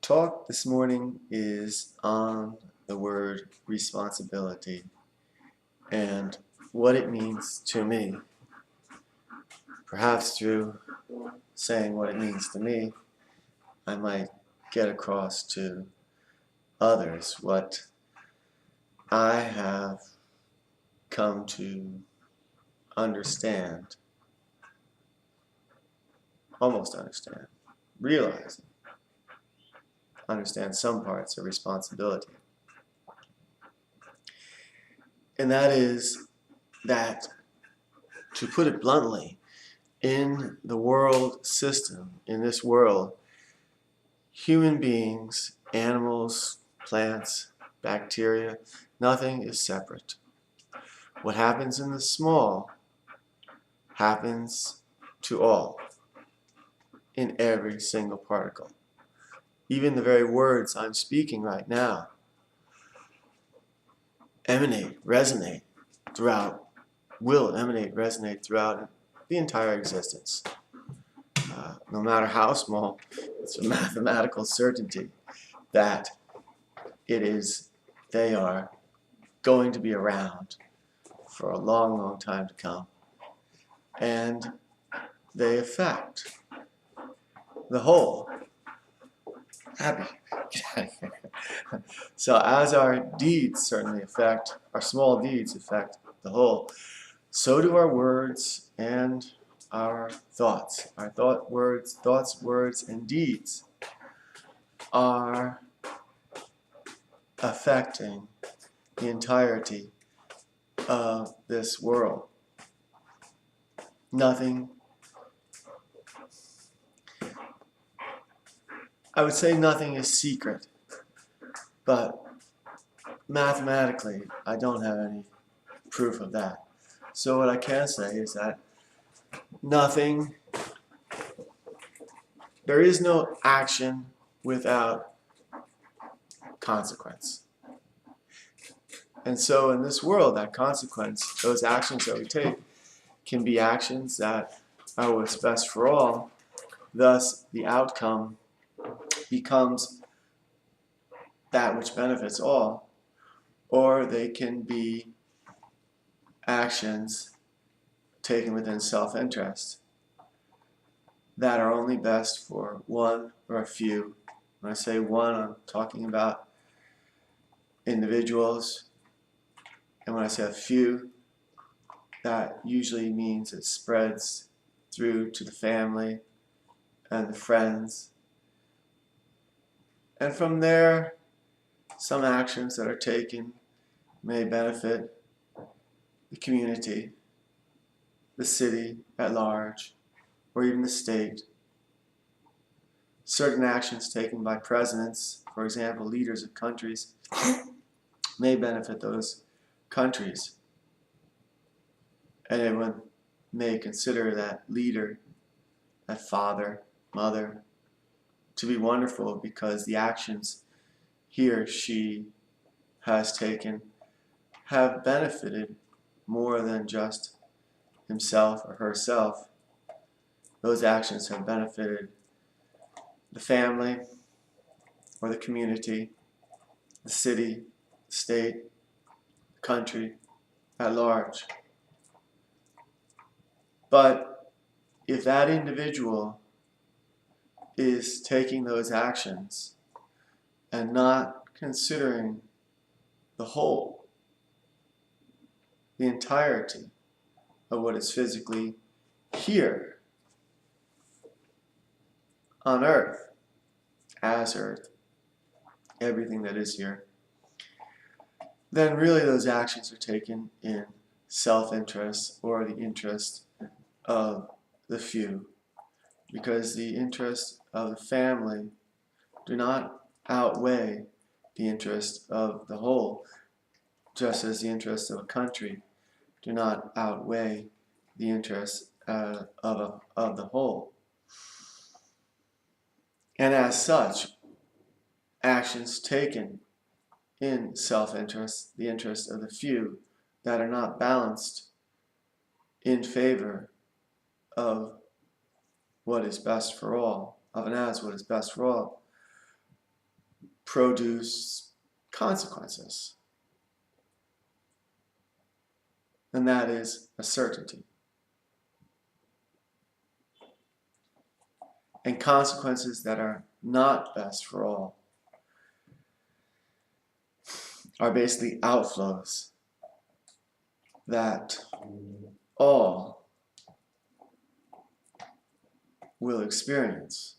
talk this morning is on the word responsibility and what it means to me. Perhaps through saying what it means to me, I might get across to others what I have come to understand, almost understand, understand some parts of responsibility. And that is that, to put it bluntly, in the world system, in this world, human beings, animals, plants, bacteria, nothing is separate. What happens in the small happens to all, in every single particle. Even the very words I'm speaking right now will emanate, resonate throughout the entire existence. No matter how small, it's a mathematical certainty that they are going to be around for a long, long time to come. And they affect the whole. Abby, get out of here. So as our deeds certainly affect, our small deeds affect the whole, so do our words and our thoughts. Our thoughts, words, and deeds are affecting the entirety of this world. I would say nothing is secret, but mathematically, I don't have any proof of that. So what I can say is that there is no action without consequence. And so in this world, that consequence, those actions that we take, can be actions that are what's best for all. Thus, the outcome becomes that which benefits all, or they can be actions taken within self-interest that are only best for one or a few. When I say one, I'm talking about individuals, and when I say a few, that usually means it spreads through to the family and the friends. And from there, some actions that are taken may benefit the community, the city at large, or even the state. Certain actions taken by presidents, for example, leaders of countries, may benefit those countries. And everyone may consider that leader, that father, mother, to be wonderful because the actions he or she has taken have benefited more than just himself or herself. Those actions have benefited the family or the community, the city, the state, the country at large. But if that individual is taking those actions and not considering the whole, the entirety of what is physically here on earth, as earth, everything that is here, then really those actions are taken in self-interest or the interest of the few, because the interests of the family do not outweigh the interest of the whole, just as the interests of a country do not outweigh the interests of the whole. And as such, actions taken in self-interest, the interest of the few, that are not balanced in favor of what is best for all, of and as what is best for all, produce consequences. And that is a certainty. And consequences that are not best for all are basically outflows that all will experience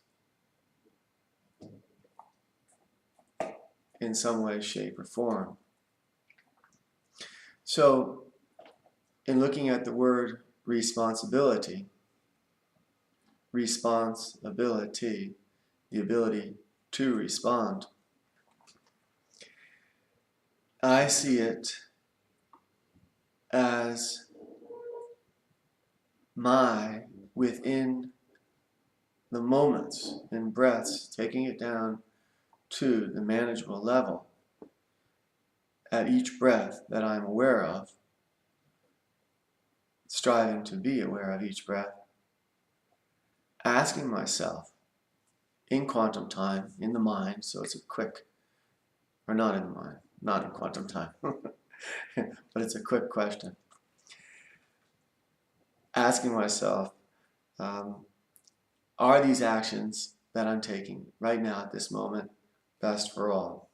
in some way, shape, or form. So, in looking at the word responsibility, the ability to respond, I see it as my, within the moments and breaths, taking it down to the manageable level at each breath that I'm aware of, striving to be aware of each breath, asking myself in quantum time, in the mind, so it's a quick, or not in the mind, not in quantum time, but it's a quick question. Asking myself, are these actions that I'm taking right now at this moment best for all?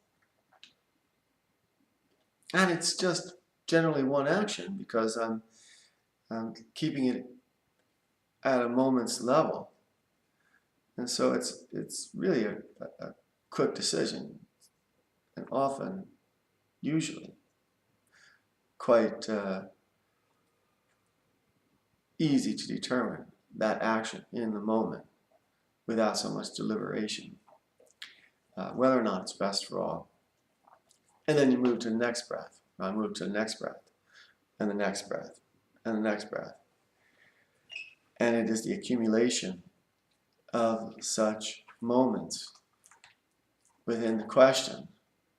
And it's just generally one action because I'm keeping it at a moment's level. And so it's really a quick decision, and often, usually, quite easy to determine that action in the moment without so much deliberation, whether or not it's best for all. And then you move to the next breath. I move to the next breath, and the next breath, and the next breath. And it is the accumulation of such moments within the question,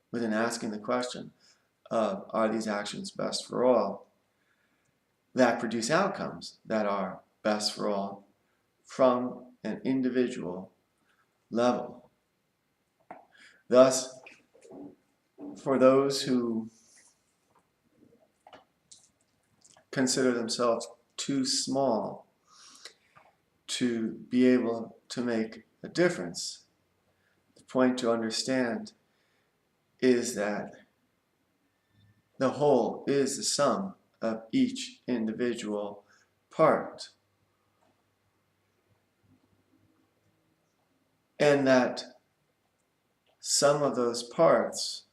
within asking the question of, are these actions best for all, that produce outcomes that are best for all from an individual level. Thus, for those who consider themselves too small to be able to make a difference, the point to understand is that the whole is the sum of each individual part. And that some of those parts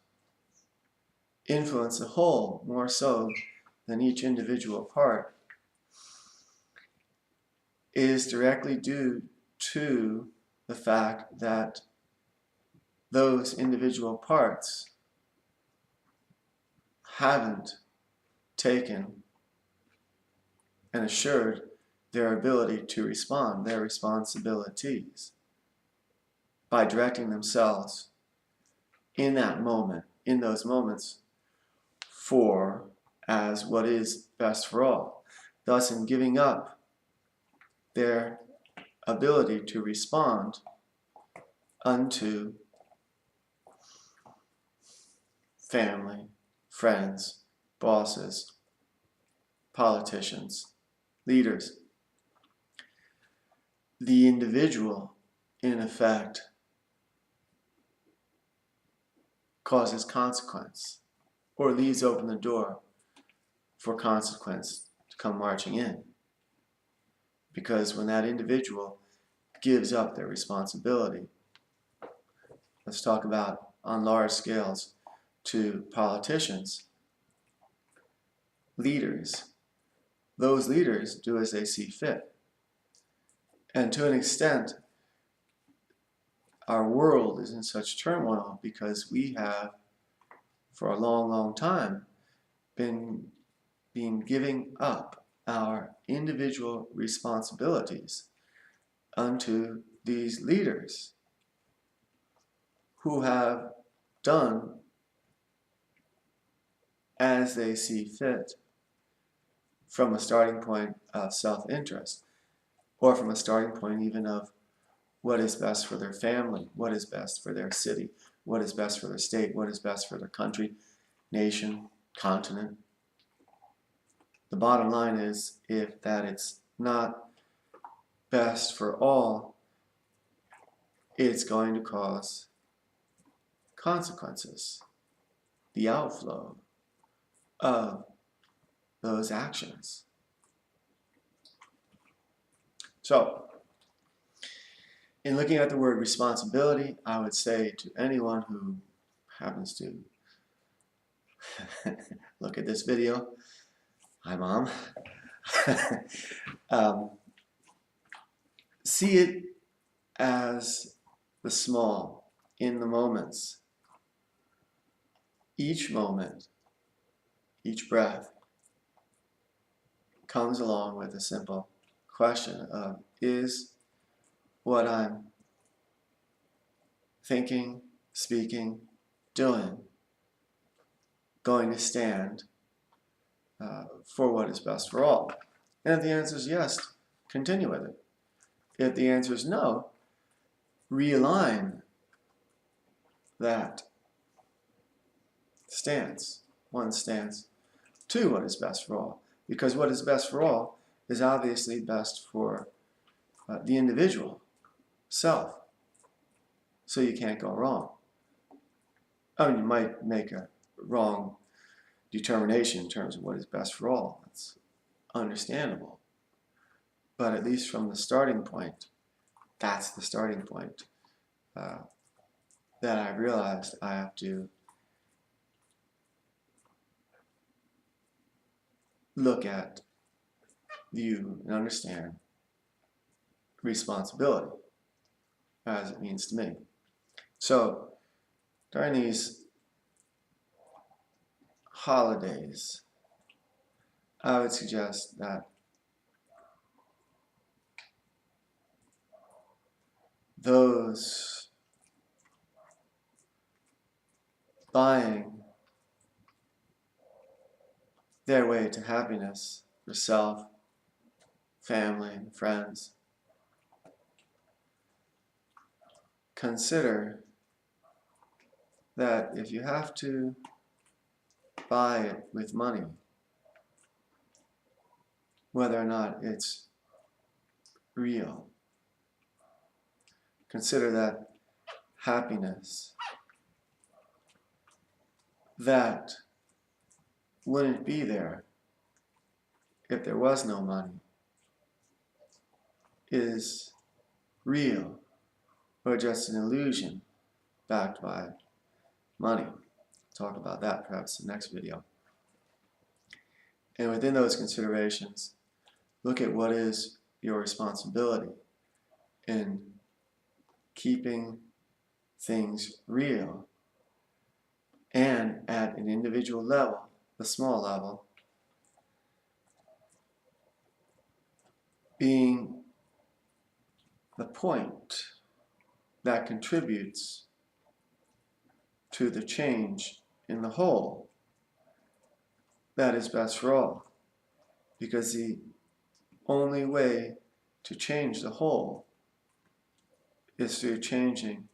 influence the whole more so than each individual part is directly due to the fact that those individual parts haven't taken and assured their ability to respond, their responsibilities, by directing themselves in that moment, in those moments, for as what is best for all. Thus, in giving up their ability to respond unto family, friends, bosses, politicians, leaders, the individual, in effect, causes consequence or leaves open the door for consequence to come marching in. Because when that individual gives up their responsibility, let's talk about on large scales to politicians, leaders, those leaders do as they see fit. And to an extent, our world is in such turmoil because we have, for a long, long time, been giving up our individual responsibilities unto these leaders who have done as they see fit from a starting point of self-interest, or from a starting point even of what is best for their family, what is best for their city, what is best for their state, what is best for their country, nation, continent. The bottom line is, if that it's not best for all, it's going to cause consequences, the outflow of those actions. So, in looking at the word responsibility, I would say to anyone who happens to look at this video, hi Mom, see it as the small, in the moments. Each moment, each breath comes along with a simple question of, is what I'm thinking, speaking, doing going to stand for what is best for all? And if the answer is yes, continue with it. If the answer is no, realign that stance, one stance, to what is best for all. Because what is best for all is obviously best for the individual, self. So you can't go wrong. I mean, you might make a wrong determination in terms of what is best for all. It's understandable. But at least from the starting point, that's the starting point that I realized I have to look at, view, and understand responsibility as it means to me. So during these holidays, I would suggest that those buying their way to happiness for self, family, and friends, consider that if you have to buy it with money, whether or not it's real, consider that happiness that wouldn't be there if there was no money is real, or just an illusion backed by money. Talk about that perhaps in the next video. And within those considerations, look at what is your responsibility in keeping things real, and at an individual level, the small level, being the point that contributes to the change in the whole that is best for all. Because the only way to change the whole is through changing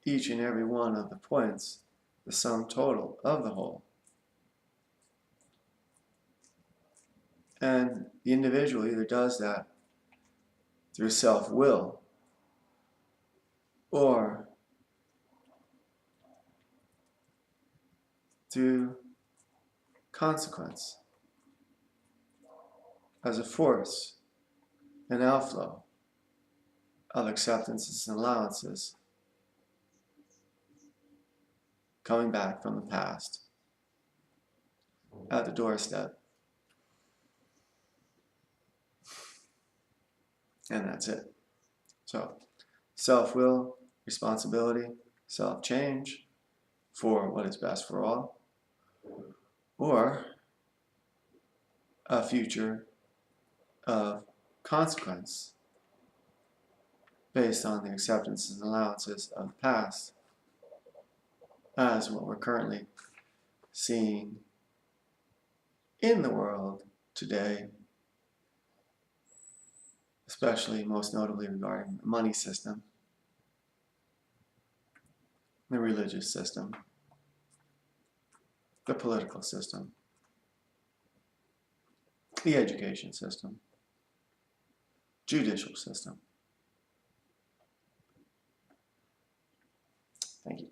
each and every one of the points, the sum total of the whole. And the individual either does that through self-will or through consequence, as a force, an outflow of acceptances and allowances coming back from the past at the doorstep. And that's it. So, self-will, responsibility, self-change for what is best for all, or a future of consequence based on the acceptances and allowances of the past as what we're currently seeing in the world today, especially most notably regarding the money system, the religious system, the political system, the education system, judicial system. Thank you.